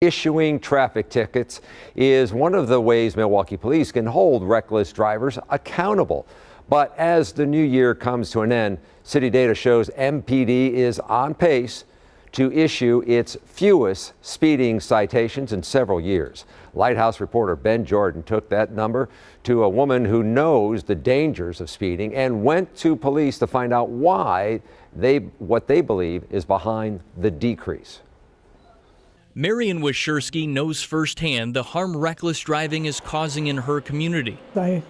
Issuing traffic tickets is one of the ways Milwaukee police can hold reckless drivers accountable. But as the new year comes to an end, city data shows MPD is on pace to issue its fewest speeding citations in several years. Lighthouse reporter Ben Jordan took that number to a woman who knows the dangers of speeding and went to police to find out what they believe is behind the decrease. Marian Wasierski knows firsthand the harm reckless driving is causing in her community. I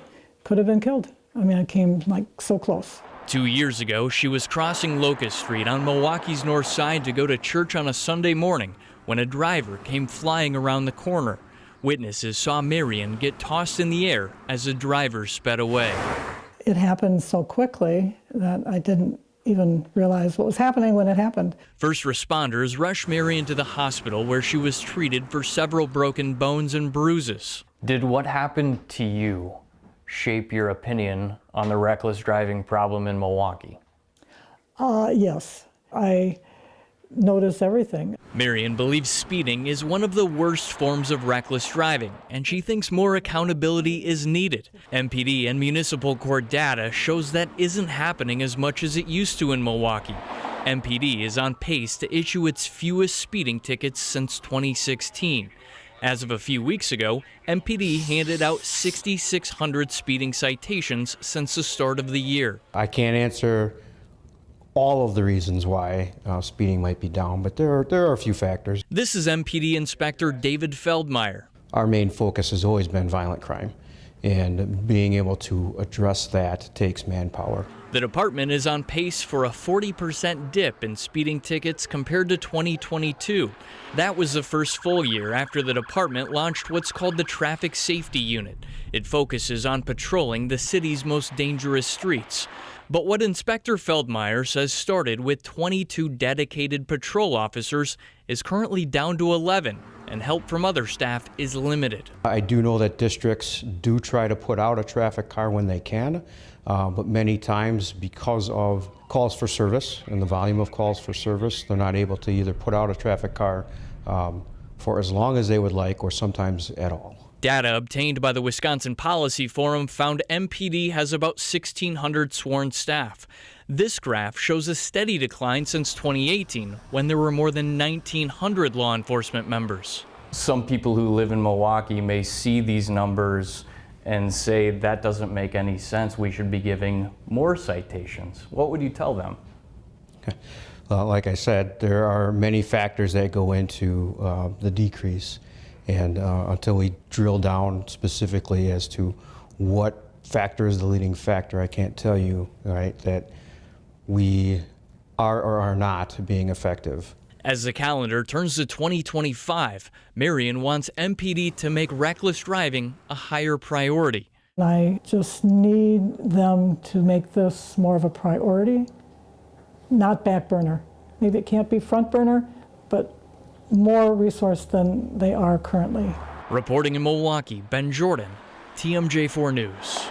could have been killed. I mean, I came like so close. 2 years ago, she was crossing Locust Street on Milwaukee's north side to go to church on a Sunday morning when a driver came flying around the corner. Witnesses saw Marian get tossed in the air as the driver sped away. It happened so quickly that I didn't even realize what was happening when it happened. First responders rushed Marian to the hospital where she was treated for several broken bones and bruises. Did what happened to you shape your opinion on the reckless driving problem in Milwaukee? Yes, I notice everything. Marian believes speeding is one of the worst forms of reckless driving, and she thinks more accountability is needed. MPD and municipal court data shows that isn't happening as much as it used to in Milwaukee. MPD is on pace to issue its fewest speeding tickets since 2016. As of a few weeks ago, MPD handed out 6,600 speeding citations since the start of the year. I can't answer all of the reasons why speeding might be down, but there are a few factors. This is MPD Inspector David Feldmeyer. Our main focus has always been violent crime, and being able to address that takes manpower. The department is on pace for a 40% dip in speeding tickets compared to 2022. That was the first full year after the department launched what's called the Traffic Safety Unit. It focuses on patrolling the city's most dangerous streets. But what Inspector Feldmeyer says started with 22 dedicated patrol officers is currently down to 11, and help from other staff is limited. I do know that districts do try to put out a traffic car when they can, but many times because of calls for service and the volume of calls for service, they're not able to either put out a traffic car for as long as they would like, or sometimes at all. Data obtained by the Wisconsin Policy Forum found MPD has about 1,600 sworn staff. This graph shows a steady decline since 2018, when there were more than 1,900 law enforcement members. Some people who live in Milwaukee may see these numbers and say that doesn't make any sense. We should be giving more citations. What would you tell them? Like I said, there are many factors that go into the decrease. And until we drill down specifically as to what factor is the leading factor, I can't tell you, right, that we are or are not being effective. As the calendar turns to 2025, Marian wants MPD to make reckless driving a higher priority. I just need them to make this more of a priority, not back burner. Maybe it can't be front burner, but more resource than they are currently. Reporting in Milwaukee, Ben Jordan, TMJ4 News.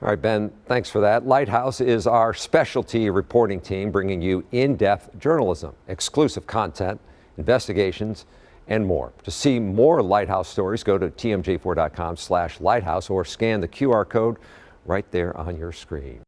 All right, Ben, thanks for that. Lighthouse is our specialty reporting team, bringing you in-depth journalism, exclusive content, investigations, and more. To see more Lighthouse stories, go to tmj4.com/lighthouse or scan the QR code right there on your screen.